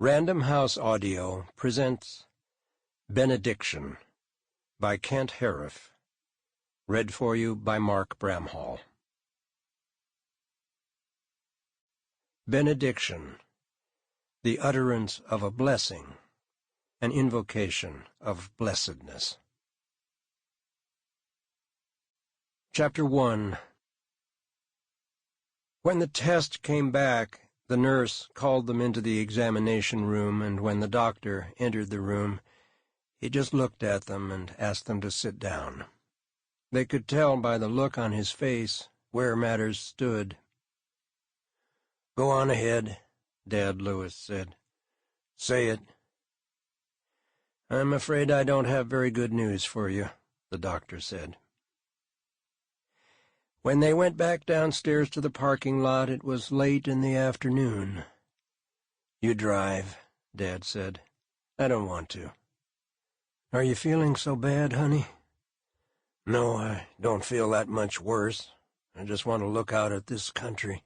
Random House Audio presents Benediction by Kent Haruf, read for you by Mark Bramhall. Benediction, the utterance of a blessing, an invocation of blessedness. Chapter 1. When the test came back, the nurse called them into the examination room, and when the doctor entered the room, he just looked at them and asked them to sit down. They could tell by the look on his face where matters stood. "Go on ahead," Dad Lewis said. "Say it." "I'm afraid I don't have very good news for you," the doctor said. When they went back downstairs to the parking lot, it was late in the afternoon. "You drive," Dad said. "I don't want to." "Are you feeling so bad, honey?" "No, I don't feel that much worse. I just want to look out at this country.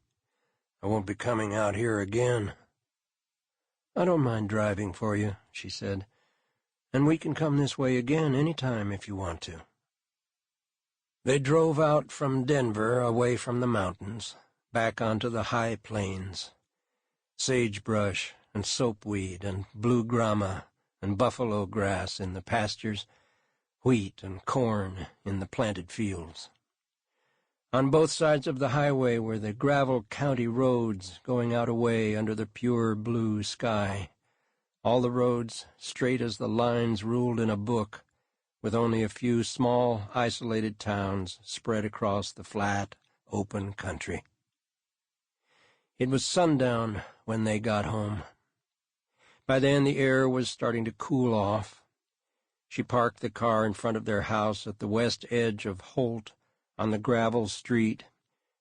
I won't be coming out here again." "I don't mind driving for you," she said. "And we can come this way again any time if you want to." They drove out from Denver, away from the mountains, back onto the high plains. Sagebrush and soapweed and blue grama and buffalo grass in the pastures, wheat and corn in the planted fields. On both sides of the highway were the gravel county roads going out away under the pure blue sky, all the roads straight as the lines ruled in a book, with only a few small, isolated towns spread across the flat, open country. It was sundown when they got home. By then the air was starting to cool off. She parked the car in front of their house at the west edge of Holt on the gravel street,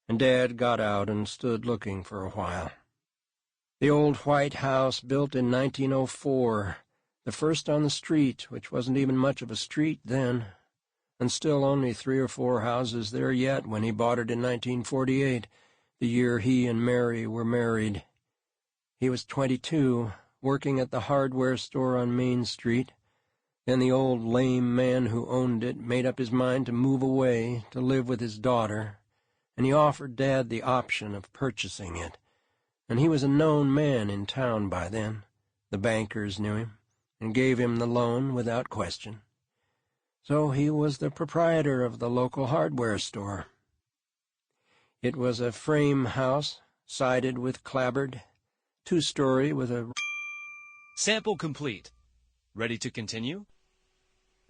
and Dad got out and stood looking for a while. The old white house, built in 1904, the first on the street, which wasn't even much of a street then, and still only 3 or 4 houses there yet when he bought it in 1948, the year he and Mary were married. He was 22, working at the hardware store on Main Street. Then the old lame man who owned it made up his mind to move away to live with his daughter, and he offered Dad the option of purchasing it. And he was a known man in town by then. The bankers knew him and gave him the loan without question. So he was the proprietor of the local hardware store. It was a frame house, sided with clapboard, 2-story with a... Sample complete. Ready to continue?